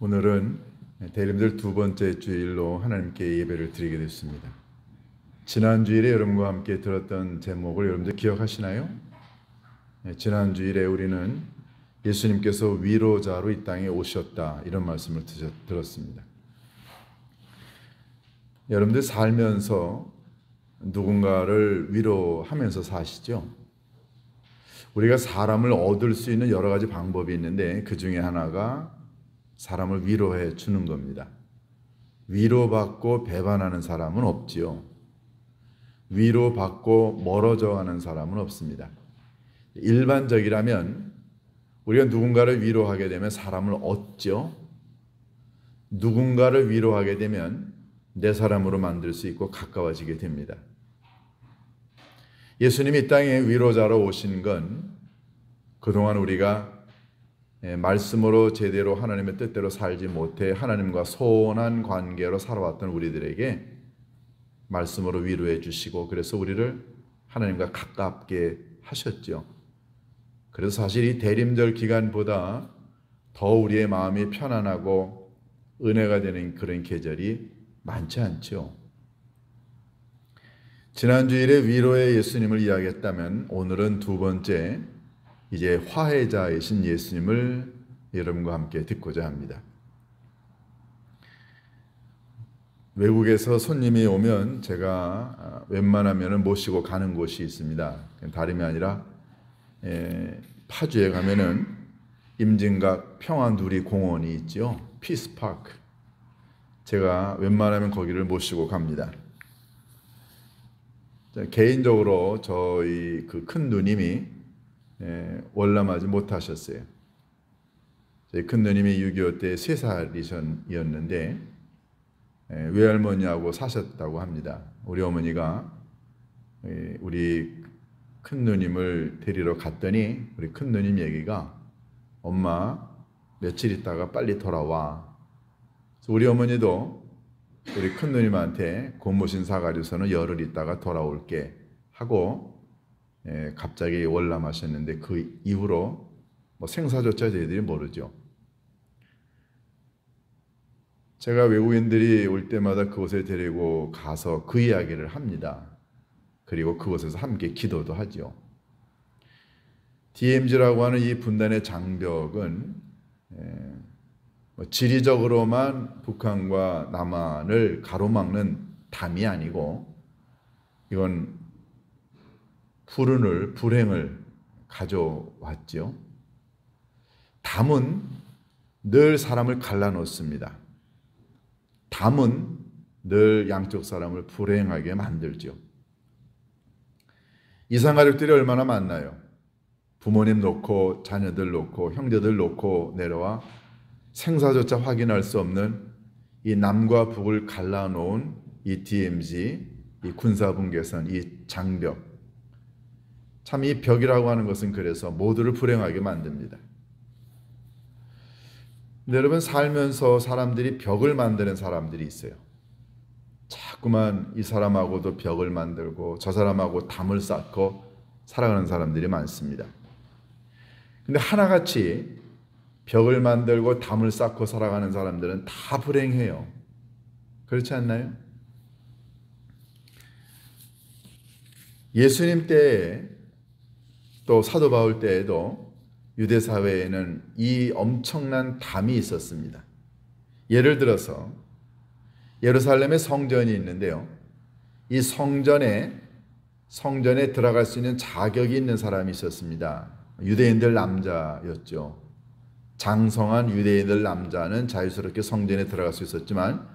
오늘은 대림절 두 번째 주일로 하나님께 예배를 드리게 됐습니다. 지난 주일에 여러분과 함께 들었던 제목을 여러분들 기억하시나요? 지난 주일에 우리는 예수님께서 위로자로 이 땅에 오셨다 이런 말씀을 들었습니다. 여러분들 살면서 누군가를 위로하면서 사시죠? 우리가 사람을 얻을 수 있는 여러 가지 방법이 있는데 그 중에 하나가 사람을 위로해 주는 겁니다. 위로받고 배반하는 사람은 없지요. 위로받고 멀어져 가는 사람은 없습니다. 일반적이라면 우리가 누군가를 위로하게 되면 사람을 얻죠. 누군가를 위로하게 되면 내 사람으로 만들 수 있고 가까워지게 됩니다. 예수님이 이 땅에 위로자로 오신 건 그동안 우리가 말씀으로 제대로 하나님의 뜻대로 살지 못해 하나님과 소원한 관계로 살아왔던 우리들에게 말씀으로 위로해 주시고 그래서 우리를 하나님과 가깝게 하셨죠. 그래서 사실 이 대림절 기간보다 더 우리의 마음이 편안하고 은혜가 되는 그런 계절이 많지 않죠. 지난주일에 위로의 예수님을 이야기했다면 오늘은 두 번째 이제 화해자이신 예수님을 여러분과 함께 듣고자 합니다. 외국에서 손님이 오면 제가 웬만하면 모시고 가는 곳이 있습니다. 다름이 아니라 파주에 가면은 임진각 평화누리 공원이 있죠. 피스파크. 제가 웬만하면 거기를 모시고 갑니다. 개인적으로 저희 그 큰 누님이 월남하지 못하셨어요. 저희 큰 누님이 6.25 때 3살이었는데 외할머니하고 사셨다고 합니다. 우리 어머니가 우리 큰 누님을 데리러 갔더니 우리 큰 누님 얘기가 엄마 며칠 있다가 빨리 돌아와. 그래서 우리 어머니도 우리 큰 누님한테 고모신 사가지고서는 열흘 있다가 돌아올게 하고 갑자기 월남하셨는데 그 이후로 뭐 생사조차 저희들이 모르죠. 제가 외국인들이 올 때마다 그곳에 데리고 가서 그 이야기를 합니다. 그리고 그곳에서 함께 기도도 하죠. DMZ라고 하는 이 분단의 장벽은 지리적으로만 북한과 남한을 가로막는 담이 아니고 이건 불행을 가져왔죠. 담은 늘 사람을 갈라놓습니다. 담은 늘 양쪽 사람을 불행하게 만들죠. 이산가족들이 얼마나 많나요? 부모님 놓고 자녀들 놓고 형제들 놓고 내려와 생사조차 확인할 수 없는 이 남과 북을 갈라놓은 이 DMZ, 이 군사분계선, 이 장벽. 참 이 벽이라고 하는 것은 그래서 모두를 불행하게 만듭니다. 근데 여러분 살면서 사람들이 벽을 만드는 사람들이 있어요. 자꾸만 이 사람하고도 벽을 만들고 저 사람하고 담을 쌓고 살아가는 사람들이 많습니다. 근데 하나같이 벽을 만들고 담을 쌓고 살아가는 사람들은 다 불행해요. 그렇지 않나요? 예수님 때에 또 사도 바울 때에도 유대 사회에는 이 엄청난 담이 있었습니다. 예를 들어서 예루살렘에 성전이 있는데요. 이 성전에 들어갈 수 있는 자격이 있는 사람이 있었습니다. 유대인들 남자였죠. 장성한 유대인들 남자는 자유스럽게 성전에 들어갈 수 있었지만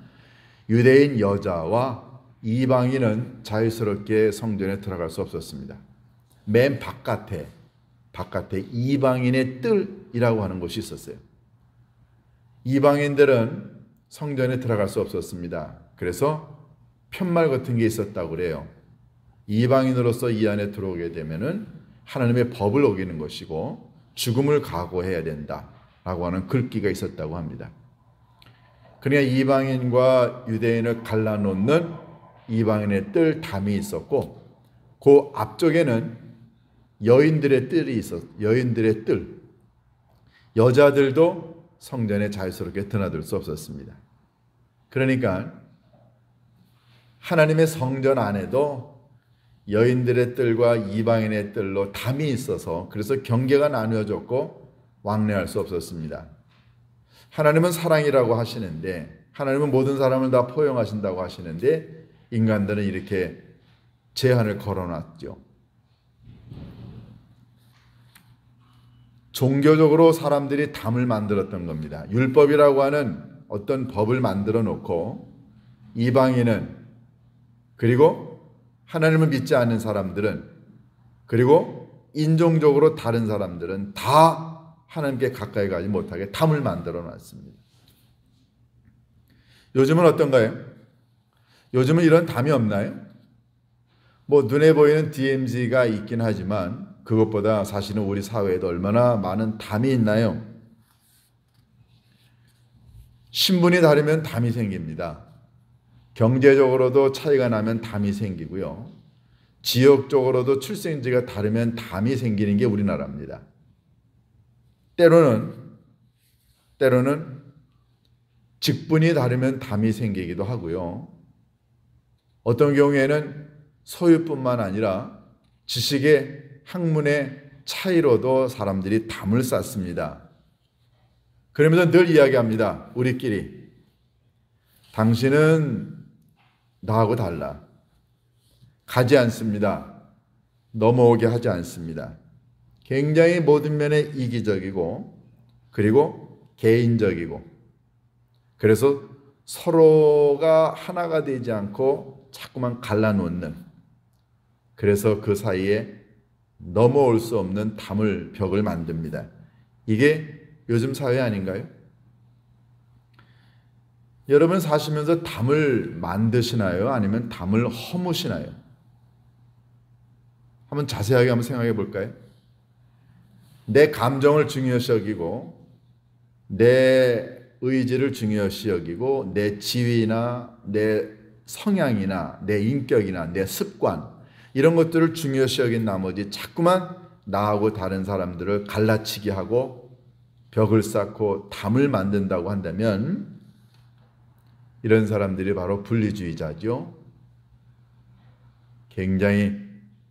유대인 여자와 이방인은 자유스럽게 성전에 들어갈 수 없었습니다. 맨 바깥에 이방인의 뜰이라고 하는 곳이 있었어요. 이방인들은 성전에 들어갈 수 없었습니다. 그래서 편말 같은 게 있었다고 그래요. 이방인으로서 이 안에 들어오게 되면은 하나님의 법을 어기는 것이고 죽음을 각오해야 된다라고 하는 글귀가 있었다고 합니다. 그러니까 이방인과 유대인을 갈라놓는 이방인의 뜰 담이 있었고 그 앞쪽에는 여인들의 뜰이 여인들의 뜰. 여자들도 성전에 자유스럽게 드나들 수 없었습니다. 그러니까 하나님의 성전 안에도 여인들의 뜰과 이방인의 뜰로 담이 있어서 그래서 경계가 나누어졌고 왕래할 수 없었습니다. 하나님은 사랑이라고 하시는데, 하나님은 모든 사람을 다 포용하신다고 하시는데 인간들은 이렇게 제한을 걸어놨죠. 종교적으로 사람들이 담을 만들었던 겁니다. 율법이라고 하는 어떤 법을 만들어 놓고 이방인은, 그리고 하나님을 믿지 않는 사람들은, 그리고 인종적으로 다른 사람들은 다 하나님께 가까이 가지 못하게 담을 만들어 놨습니다. 요즘은 어떤가요? 요즘은 이런 담이 없나요? 뭐 눈에 보이는 DMZ가 있긴 하지만 그것보다 사실은 우리 사회에도 얼마나 많은 담이 있나요? 신분이 다르면 담이 생깁니다. 경제적으로도 차이가 나면 담이 생기고요. 지역적으로도 출생지가 다르면 담이 생기는 게 우리나라입니다. 때로는 직분이 다르면 담이 생기기도 하고요. 어떤 경우에는 소유뿐만 아니라 지식의 학문의 차이로도 사람들이 담을 쌓습니다. 그러면서 늘 이야기합니다. 우리끼리. 당신은 나하고 달라. 가지 않습니다. 넘어오게 하지 않습니다. 굉장히 모든 면에 이기적이고 그리고 개인적이고, 그래서 서로가 하나가 되지 않고 자꾸만 갈라놓는, 그래서 그 사이에 넘어올 수 없는 담을, 벽을 만듭니다. 이게 요즘 사회 아닌가요? 여러분 사시면서 담을 만드시나요? 아니면 담을 허무시나요? 한번 자세하게 한번 생각해 볼까요? 내 감정을 중요시 여기고, 내 의지를 중요시 여기고, 내 지위나 내 성향이나 내 인격이나 내 습관, 이런 것들을 중요시 여긴 나머지 자꾸만 나하고 다른 사람들을 갈라치기 하고 벽을 쌓고 담을 만든다고 한다면 이런 사람들이 바로 분리주의자죠. 굉장히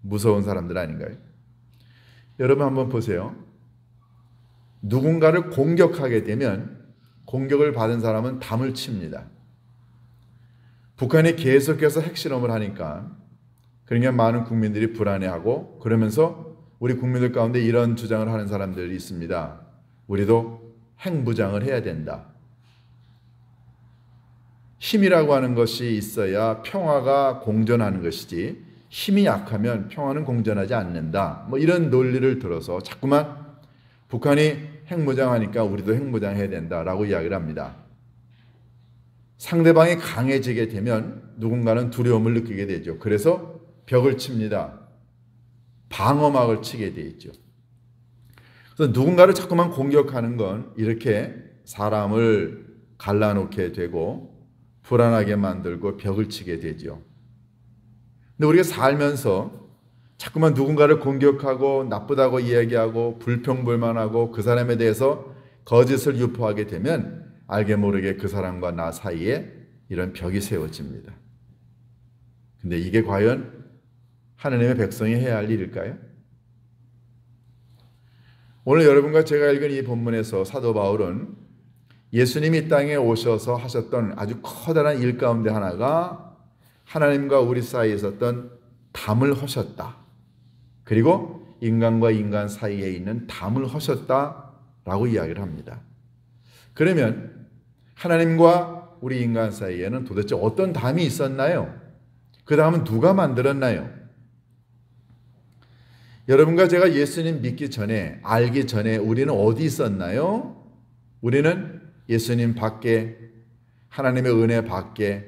무서운 사람들 아닌가요? 여러분 한번 보세요. 누군가를 공격하게 되면 공격을 받은 사람은 담을 칩니다. 북한이 계속해서 핵실험을 하니까 그러니까 많은 국민들이 불안해하고, 그러면서 우리 국민들 가운데 이런 주장을 하는 사람들이 있습니다. 우리도 핵무장을 해야 된다. 힘이라고 하는 것이 있어야 평화가 공존하는 것이지 힘이 약하면 평화는 공존하지 않는다. 뭐 이런 논리를 들어서 자꾸만 북한이 핵무장하니까 우리도 핵무장해야 된다라고 이야기를 합니다. 상대방이 강해지게 되면 누군가는 두려움을 느끼게 되죠. 그래서 벽을 칩니다. 방어막을 치게 돼 있죠. 그래서 누군가를 자꾸만 공격하는 건 이렇게 사람을 갈라놓게 되고 불안하게 만들고 벽을 치게 되죠. 근데 우리가 살면서 자꾸만 누군가를 공격하고 나쁘다고 이야기하고 불평불만하고 그 사람에 대해서 거짓을 유포하게 되면 알게 모르게 그 사람과 나 사이에 이런 벽이 세워집니다. 근데 이게 과연 하나님의 백성이 해야 할 일일까요? 오늘 여러분과 제가 읽은 이 본문에서 사도 바울은 예수님이 이 땅에 오셔서 하셨던 아주 커다란 일 가운데 하나가 하나님과 우리 사이에 있었던 담을 허셨다. 그리고 인간과 인간 사이에 있는 담을 허셨다라고 이야기를 합니다. 그러면 하나님과 우리 인간 사이에는 도대체 어떤 담이 있었나요? 그 담은 누가 만들었나요? 여러분과 제가 예수님 믿기 전에, 알기 전에 우리는 어디 있었나요? 우리는 예수님 밖에, 하나님의 은혜 밖에,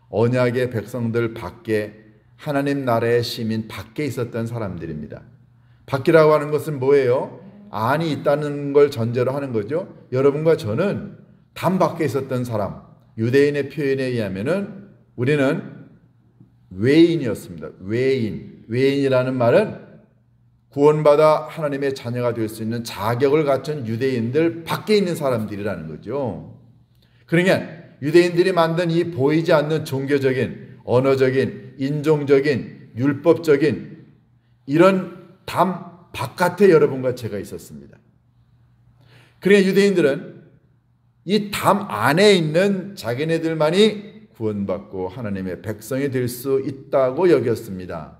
언약의 백성들 밖에, 하나님 나라의 시민 밖에 있었던 사람들입니다. 밖이라고 하는 것은 뭐예요? 안이 있다는 걸 전제로 하는 거죠. 여러분과 저는 담 밖에 있었던 사람, 유대인의 표현에 의하면은 우리는 외인이었습니다. 외인. 외인이라는 말은 구원받아 하나님의 자녀가 될 수 있는 자격을 갖춘 유대인들 밖에 있는 사람들이라는 거죠. 그러니까 유대인들이 만든 이 보이지 않는 종교적인, 언어적인, 인종적인, 율법적인 이런 담 바깥에 여러분과 제가 있었습니다. 그러니까 유대인들은 이 담 안에 있는 자기네들만이 구원받고 하나님의 백성이 될 수 있다고 여겼습니다.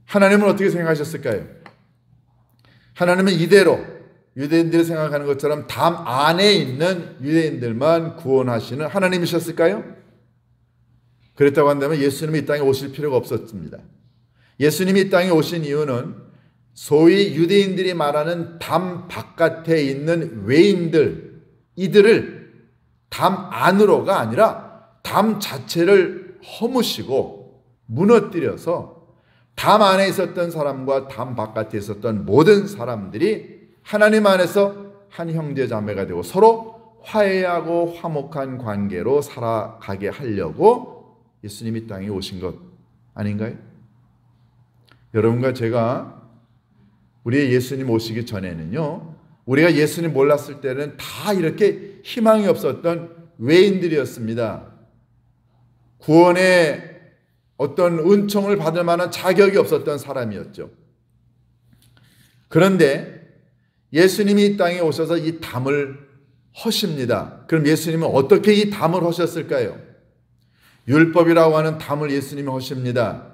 하나님은 어떻게 생각하셨을까요? 하나님은 이대로 유대인들이 생각하는 것처럼 담 안에 있는 유대인들만 구원하시는 하나님이셨을까요? 그랬다고 한다면 예수님이 이 땅에 오실 필요가 없었습니다. 예수님이 이 땅에 오신 이유는 소위 유대인들이 말하는 담 바깥에 있는 외인들, 이들을 담 안으로가 아니라 담 자체를 허무시고 무너뜨려서 담 안에 있었던 사람과 담 바깥에 있었던 모든 사람들이 하나님 안에서 한 형제 자매가 되고 서로 화해하고 화목한 관계로 살아가게 하려고 예수님이 이 땅에 오신 것 아닌가요? 여러분과 제가 우리 예수님 오시기 전에는요, 우리가 예수님 몰랐을 때는 다 이렇게 희망이 없었던 외인들이었습니다. 구원의 어떤 은총을 받을 만한 자격이 없었던 사람이었죠. 그런데 예수님이 이 땅에 오셔서 이 담을 허십니다. 그럼 예수님은 어떻게 이 담을 허셨을까요? 율법이라고 하는 담을 예수님이 허십니다.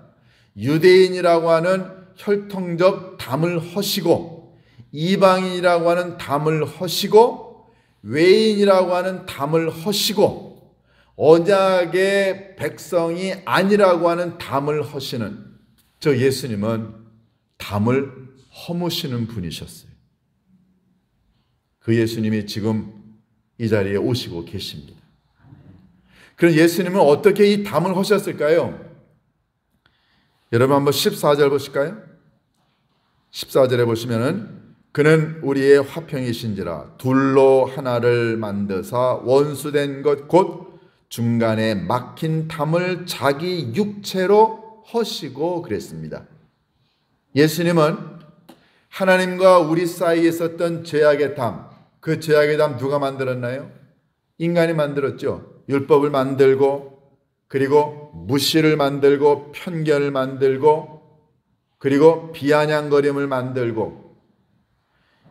유대인이라고 하는 혈통적 담을 허시고, 이방인이라고 하는 담을 허시고, 외인이라고 하는 담을 허시고, 언약의 백성이 아니라고 하는 담을 허시는 저 예수님은 담을 허무시는 분이셨어요. 그 예수님이 지금 이 자리에 오시고 계십니다. 그럼 예수님은 어떻게 이 담을 허셨을까요? 여러분 한번 14절 보실까요? 14절에 보시면은 그는 우리의 화평이신지라 둘로 하나를 만드사 원수된 것 곧 중간에 막힌 담을 자기 육체로 허시고 그랬습니다. 예수님은 하나님과 우리 사이에 있었던 죄악의 담, 그 죄악의 담 누가 만들었나요? 인간이 만들었죠. 율법을 만들고, 그리고 무시를 만들고, 편견을 만들고, 그리고 비아냥거림을 만들고,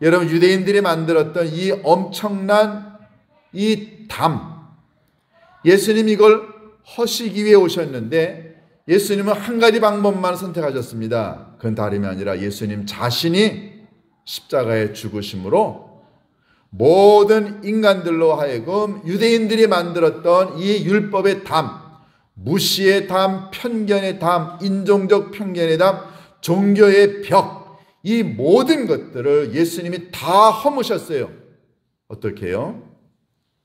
여러분 유대인들이 만들었던 이 엄청난 이 담, 예수님 이걸 허시기 위해 오셨는데 예수님은 한 가지 방법만 선택하셨습니다. 그건 다름이 아니라 예수님 자신이 십자가에 죽으심으로 모든 인간들로 하여금 유대인들이 만들었던 이 율법의 담, 무시의 담, 편견의 담, 인종적 편견의 담, 종교의 벽, 이 모든 것들을 예수님이 다 허무셨어요. 어떻게 해요?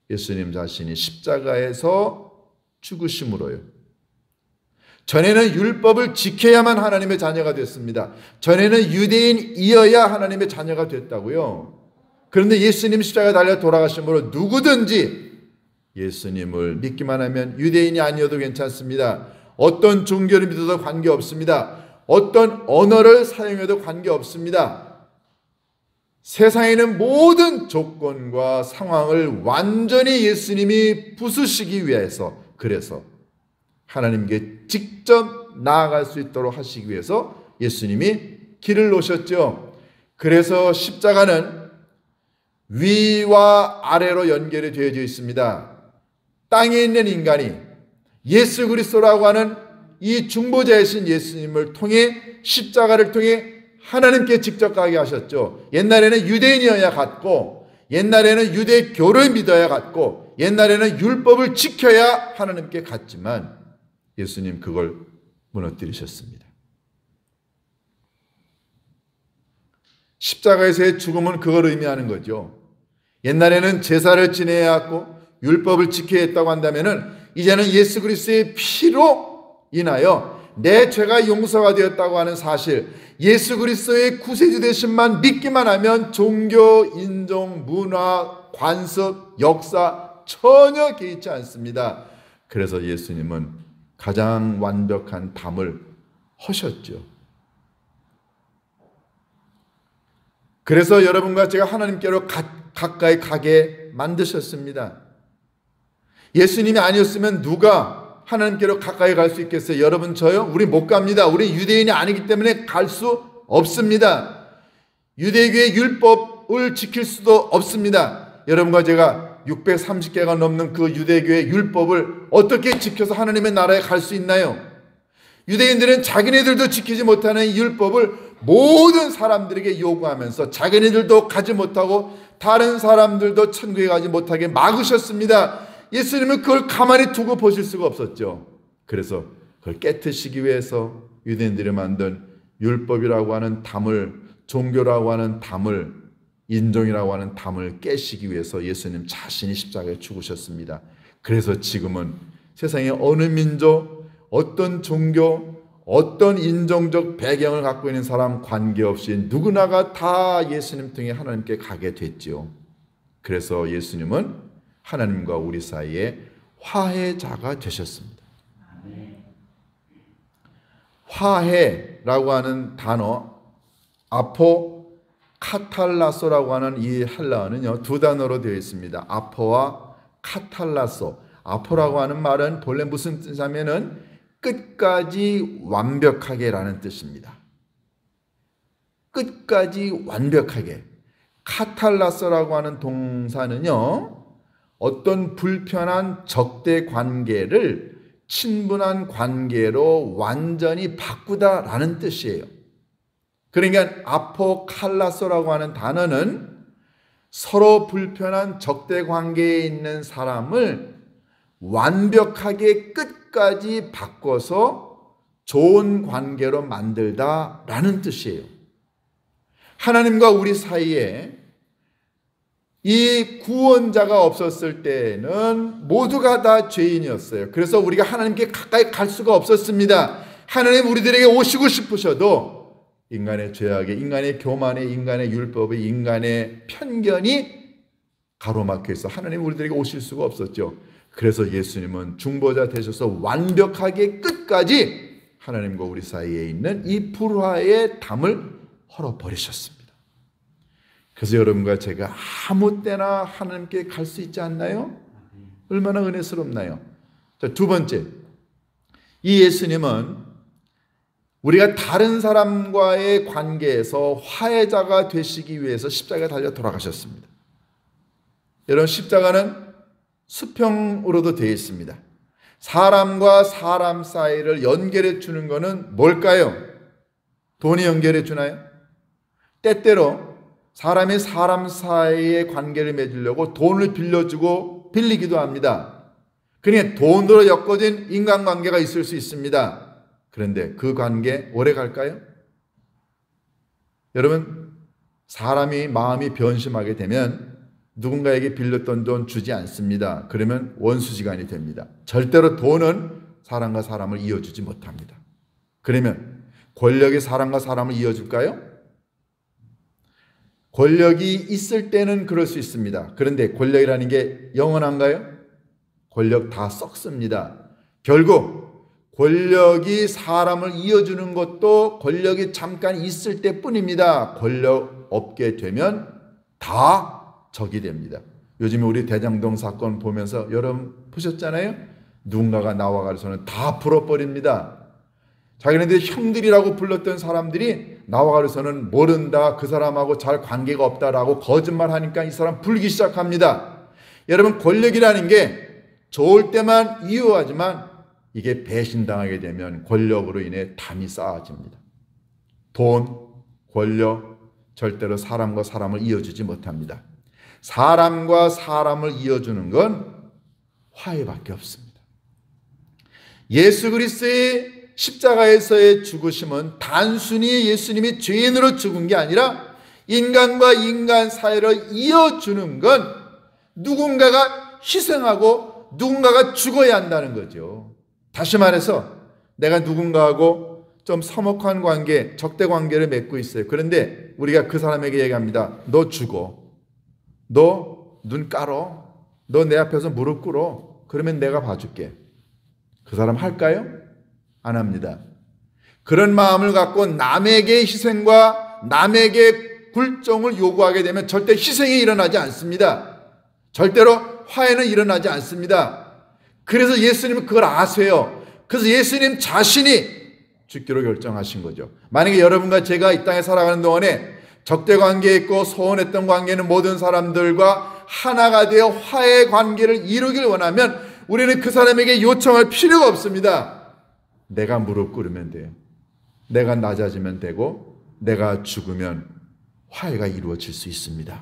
예수님 자신이 십자가에서 죽으심으로요. 전에는 율법을 지켜야만 하나님의 자녀가 됐습니다. 전에는 유대인이어야 하나님의 자녀가 됐다고요. 그런데 예수님 십자가에 달려 돌아가심으로 누구든지 예수님을 믿기만 하면 유대인이 아니어도 괜찮습니다. 어떤 종교를 믿어도 관계없습니다. 어떤 언어를 사용해도 관계없습니다. 세상에 있는 모든 조건과 상황을 완전히 예수님이 부수시기 위해서, 그래서 하나님께 직접 나아갈 수 있도록 하시기 위해서 예수님이 길을 놓으셨죠. 그래서 십자가는 위와 아래로 연결이 되어져 있습니다. 땅에 있는 인간이 예수 그리스도라고 하는 이 중보자이신 예수님을 통해, 십자가를 통해 하나님께 직접 가게 하셨죠. 옛날에는 유대인이어야 갔고, 옛날에는 유대교를 믿어야 갔고, 옛날에는 율법을 지켜야 하나님께 갔지만 예수님 그걸 무너뜨리셨습니다. 십자가에서의 죽음은 그걸 의미하는 거죠. 옛날에는 제사를 지내야 했고 율법을 지켜야 했다고 한다면 이제는 예수 그리스도의 피로 인하여 내 죄가 용서가 되었다고 하는 사실, 예수 그리스도의 구세주 되심만 믿기만 하면 종교, 인종, 문화, 관습, 역사 전혀 개의치 않습니다. 그래서 예수님은 가장 완벽한 담을 허셨죠. 그래서 여러분과 제가 하나님께로 가까이 가게 만드셨습니다. 예수님이 아니었으면 누가 하나님께로 가까이 갈 수 있겠어요? 여러분, 저요? 우리 못 갑니다. 우리 유대인이 아니기 때문에 갈 수 없습니다. 유대교의 율법을 지킬 수도 없습니다. 여러분과 제가 630개가 넘는 그 유대교의 율법을 어떻게 지켜서 하나님의 나라에 갈 수 있나요? 유대인들은 자기네들도 지키지 못하는 율법을 모든 사람들에게 요구하면서 자기네들도 가지 못하고 다른 사람들도 천국에 가지 못하게 막으셨습니다. 예수님은 그걸 가만히 두고 보실 수가 없었죠. 그래서 그걸 깨트시기 위해서 유대인들이 만든 율법이라고 하는 담을, 종교라고 하는 담을, 인종이라고 하는 담을 깨시기 위해서 예수님 자신이 십자가에 죽으셨습니다. 그래서 지금은 세상에 어느 민족, 어떤 종교, 어떤 인종적 배경을 갖고 있는 사람 관계없이 누구나가 다 예수님 통해 하나님께 가게 됐지요. 그래서 예수님은 하나님과 우리 사이에 화해자가 되셨습니다. 화해라고 하는 단어, 카탈라소라고 하는 이 헬라어는요, 두 단어로 되어 있습니다. 아포와 카탈라소. 아포라고 하는 말은 본래 무슨 뜻이냐면은 끝까지 완벽하게라는 뜻입니다. 끝까지 완벽하게. 카탈라소라고 하는 동사는요, 어떤 불편한 적대 관계를 친분한 관계로 완전히 바꾸다라는 뜻이에요. 그러니까 아포칼라소라고 하는 단어는 서로 불편한 적대 관계에 있는 사람을 완벽하게 끝까지 바꿔서 좋은 관계로 만들다라는 뜻이에요. 하나님과 우리 사이에 이 구원자가 없었을 때는 모두가 다 죄인이었어요. 그래서 우리가 하나님께 가까이 갈 수가 없었습니다. 하나님 우리들에게 오시고 싶으셔도 인간의 죄악에, 인간의 교만에, 인간의 율법에, 인간의 편견이 가로막혀 있어 하나님 우리들에게 오실 수가 없었죠. 그래서 예수님은 중보자 되셔서 완벽하게 끝까지 하나님과 우리 사이에 있는 이 불화의 담을 헐어버리셨습니다. 그래서 여러분과 제가 아무 때나 하나님께 갈 수 있지 않나요? 얼마나 은혜스럽나요? 자, 두 번째, 이 예수님은 우리가 다른 사람과의 관계에서 화해자가 되시기 위해서 십자가에 달려 돌아가셨습니다. 여러분, 십자가는 수평으로도 되어 있습니다. 사람과 사람 사이를 연결해 주는 것은 뭘까요? 돈이 연결해 주나요? 때때로 사람이 사람 사이의 관계를 맺으려고 돈을 빌려주고 빌리기도 합니다. 그러니까 돈으로 엮어진 인간관계가 있을 수 있습니다. 그런데 그 관계 오래 갈까요? 여러분, 사람이 마음이 변심하게 되면 누군가에게 빌렸던 돈 주지 않습니다. 그러면 원수지간이 됩니다. 절대로 돈은 사람과 사람을 이어주지 못합니다. 그러면 권력이 사람과 사람을 이어줄까요? 권력이 있을 때는 그럴 수 있습니다. 그런데 권력이라는 게 영원한가요? 권력 다 썩습니다. 결국 권력이 사람을 이어주는 것도 권력이 잠깐 있을 때뿐입니다. 권력 없게 되면 다 적이 됩니다. 요즘에 우리 대장동 사건 보면서 여러분 보셨잖아요? 누군가가 나와가지고는 다 풀어버립니다. 자기네들 형들이라고 불렀던 사람들이 나와가지고는 모른다, 그 사람하고 잘 관계가 없다라고 거짓말하니까 이 사람 불기 시작합니다. 여러분, 권력이라는 게 좋을 때만 유효하지만 이게 배신당하게 되면 권력으로 인해 담이 쌓아집니다. 돈, 권력, 절대로 사람과 사람을 이어주지 못합니다. 사람과 사람을 이어주는 건 화해밖에 없습니다. 예수 그리스도의 십자가에서의 죽으심은 단순히 예수님이 죄인으로 죽은 게 아니라 인간과 인간 사이를 이어주는 건 누군가가 희생하고 누군가가 죽어야 한다는 거죠. 다시 말해서 내가 누군가하고 좀 서먹한 관계, 적대 관계를 맺고 있어요. 그런데 우리가 그 사람에게 얘기합니다. 너 죽어. 너 눈 깔어. 너 내 앞에서 무릎 꿇어. 그러면 내가 봐줄게. 그 사람 할까요? 안 합니다. 그런 마음을 갖고 남에게 희생과 남에게 굴종을 요구하게 되면 절대 희생이 일어나지 않습니다. 절대로 화해는 일어나지 않습니다. 그래서 예수님은 그걸 아세요. 그래서 예수님 자신이 죽기로 결정하신 거죠. 만약에 여러분과 제가 이 땅에 살아가는 동안에 적대 관계에 있고 소원했던 관계는 모든 사람들과 하나가 되어 화해 관계를 이루길 원하면 우리는 그 사람에게 요청할 필요가 없습니다. 내가 무릎 꿇으면 돼요. 내가 낮아지면 되고 내가 죽으면 화해가 이루어질 수 있습니다.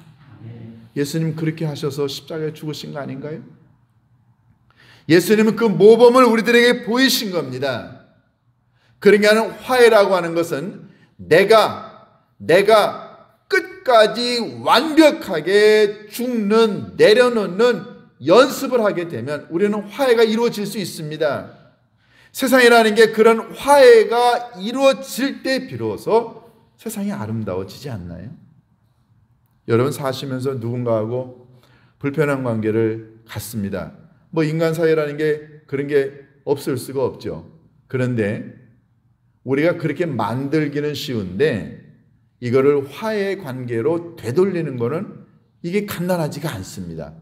예수님 그렇게 하셔서 십자가에 죽으신 거 아닌가요? 예수님은 그 모범을 우리들에게 보이신 겁니다. 그러니까 화해라고 하는 것은 내가 끝까지 완벽하게 죽는, 내려놓는 연습을 하게 되면 우리는 화해가 이루어질 수 있습니다. 세상이라는 게 그런 화해가 이루어질 때 비로소 세상이 아름다워지지 않나요? 여러분 사시면서 누군가하고 불편한 관계를 갖습니다. 뭐 인간 사회라는 게 그런 게 없을 수가 없죠. 그런데 우리가 그렇게 만들기는 쉬운데 이거를 화해 관계로 되돌리는 거는 이게 간단하지가 않습니다.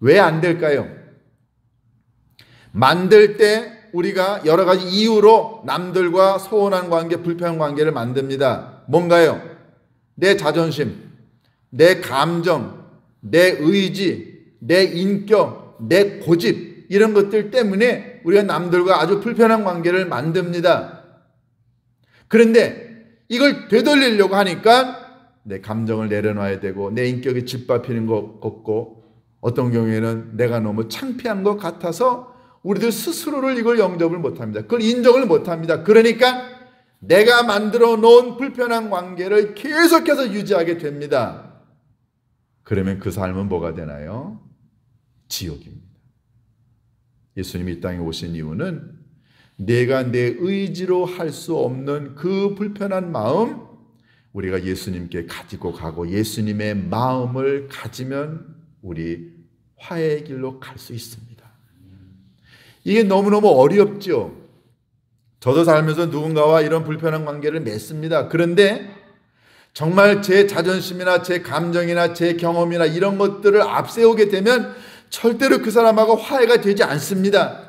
왜 안 될까요? 만들 때 우리가 여러 가지 이유로 남들과 소원한 관계, 불편한 관계를 만듭니다. 뭔가요? 내 자존심, 내 감정, 내 의지, 내 인격, 내 고집 이런 것들 때문에 우리가 남들과 아주 불편한 관계를 만듭니다. 그런데 이걸 되돌리려고 하니까 내 감정을 내려놔야 되고 내 인격이 짓밟히는 것 같고 어떤 경우에는 내가 너무 창피한 것 같아서 우리들 스스로를 이걸 영접을 못합니다. 그걸 인정을 못합니다. 그러니까 내가 만들어 놓은 불편한 관계를 계속해서 유지하게 됩니다. 그러면 그 삶은 뭐가 되나요? 지옥입니다. 예수님이 이 땅에 오신 이유는 내가 내 의지로 할 수 없는 그 불편한 마음 우리가 예수님께 가지고 가고 예수님의 마음을 가지면 우리 화해의 길로 갈 수 있습니다. 이게 너무너무 어렵죠. 저도 살면서 누군가와 이런 불편한 관계를 맺습니다. 그런데 정말 제 자존심이나 제 감정이나 제 경험이나 이런 것들을 앞세우게 되면 절대로 그 사람하고 화해가 되지 않습니다.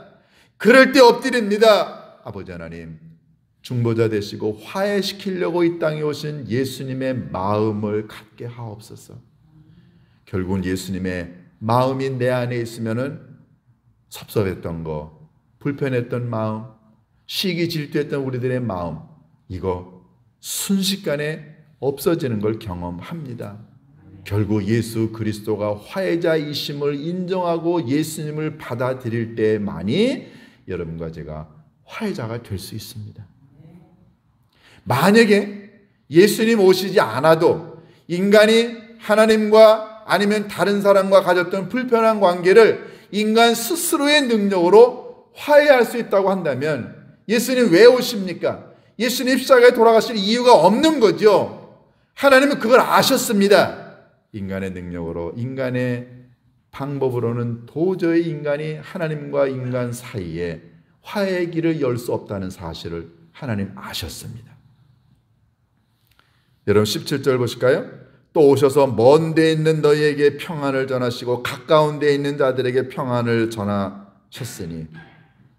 그럴 때 엎드립니다. 아버지 하나님, 중보자 되시고 화해시키려고 이 땅에 오신 예수님의 마음을 갖게 하옵소서. 결국은 예수님의 마음이 내 안에 있으면은 섭섭했던 거, 불편했던 마음, 시기 질투했던 우리들의 마음, 이거 순식간에 없어지는 걸 경험합니다. 결국 예수 그리스도가 화해자이심을 인정하고 예수님을 받아들일 때만이 여러분과 제가 화해자가 될 수 있습니다. 만약에 예수님 오시지 않아도 인간이 하나님과 아니면 다른 사람과 가졌던 불편한 관계를 인간 스스로의 능력으로 화해할 수 있다고 한다면 예수님 왜 오십니까? 예수님 십자가에 돌아가실 이유가 없는 거죠. 하나님은 그걸 아셨습니다. 인간의 능력으로, 인간의 방법으로는 도저히 인간이 하나님과 인간 사이에 화해의 길을 열 수 없다는 사실을 하나님 아셨습니다. 여러분 17절 보실까요? 또 오셔서 먼 데 있는 너희에게 평안을 전하시고 가까운 데 있는 자들에게 평안을 전하셨으니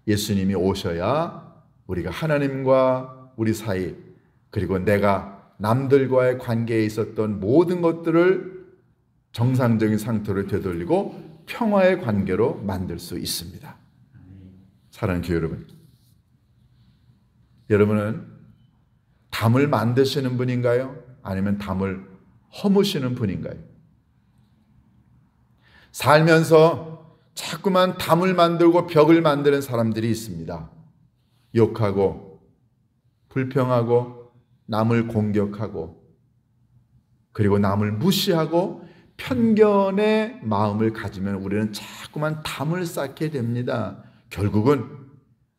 예수님이 오셔야 우리가 하나님과 우리 사이 그리고 내가 남들과의 관계에 있었던 모든 것들을 정상적인 상태로 되돌리고 평화의 관계로 만들 수 있습니다. 사랑하는 교회 여러분, 여러분은 담을 만드시는 분인가요? 아니면 담을 허무시는 분인가요? 살면서 자꾸만 담을 만들고 벽을 만드는 사람들이 있습니다. 욕하고 불평하고 남을 공격하고 그리고 남을 무시하고 편견의 마음을 가지면 우리는 자꾸만 담을 쌓게 됩니다. 결국은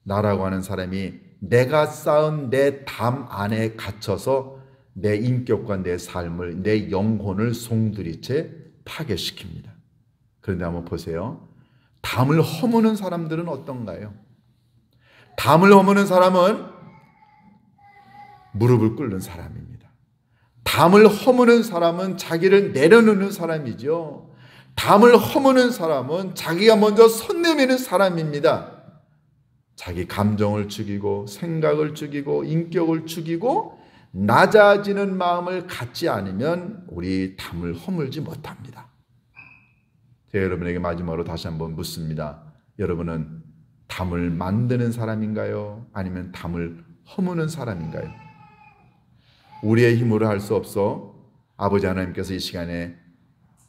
나라고 하는 사람이 내가 쌓은 내 담 안에 갇혀서 내 인격과 내 삶을, 내 영혼을 송두리째 파괴시킵니다. 그런데 한번 보세요. 담을 허무는 사람들은 어떤가요? 담을 허무는 사람은 무릎을 꿇는 사람입니다. 담을 허무는 사람은 자기를 내려놓는 사람이죠. 담을 허무는 사람은 자기가 먼저 선 내미는 사람입니다. 자기 감정을 죽이고 생각을 죽이고 인격을 죽이고 낮아지는 마음을 갖지 않으면 우리 담을 허물지 못합니다. 제가 여러분에게 마지막으로 다시 한번 묻습니다. 여러분은 담을 만드는 사람인가요? 아니면 담을 허무는 사람인가요? 우리의 힘으로 할 수 없어 아버지 하나님께서 이 시간에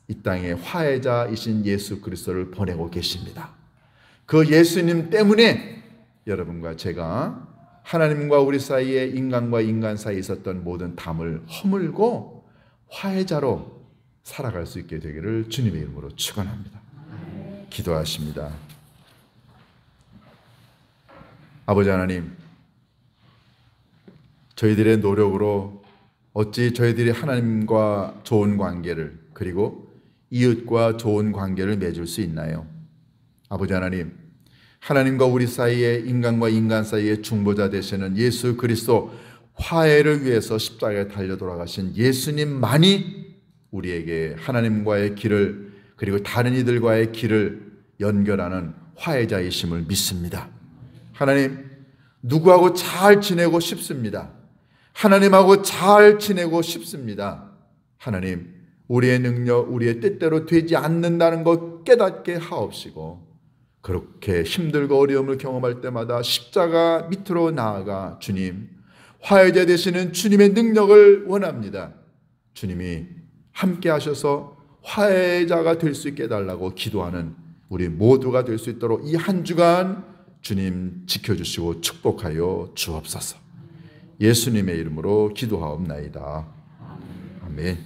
이 땅에 화해자이신 예수 그리스도를 보내고 계십니다. 그 예수님 때문에 여러분과 제가 하나님과 우리 사이에 인간과 인간 사이에 있었던 모든 담을 허물고 화해자로 살아갈 수 있게 되기를 주님의 이름으로 축원합니다. 기도하십니다. 아버지 하나님, 저희들의 노력으로 어찌 저희들이 하나님과 좋은 관계를 그리고 이웃과 좋은 관계를 맺을 수 있나요? 아버지 하나님, 하나님과 우리 사이에 인간과 인간 사이에 중보자 되시는 예수 그리스도 화해를 위해서 십자가에 달려 돌아가신 예수님만이 우리에게 하나님과의 길을 그리고 다른 이들과의 길을 연결하는 화해자이심을 믿습니다. 하나님, 누구하고 잘 지내고 싶습니다. 하나님하고 잘 지내고 싶습니다. 하나님, 우리의 능력, 우리의 뜻대로 되지 않는다는 것 깨닫게 하옵시고 그렇게 힘들고 어려움을 경험할 때마다 십자가 밑으로 나아가 주님, 화해자 되시는 주님의 능력을 원합니다. 주님이 함께 하셔서 화해자가 될 수 있게 해달라고 기도하는 우리 모두가 될 수 있도록 이 한 주간 주님 지켜주시고 축복하여 주옵소서. 예수님의 이름으로 기도하옵나이다. 아멘.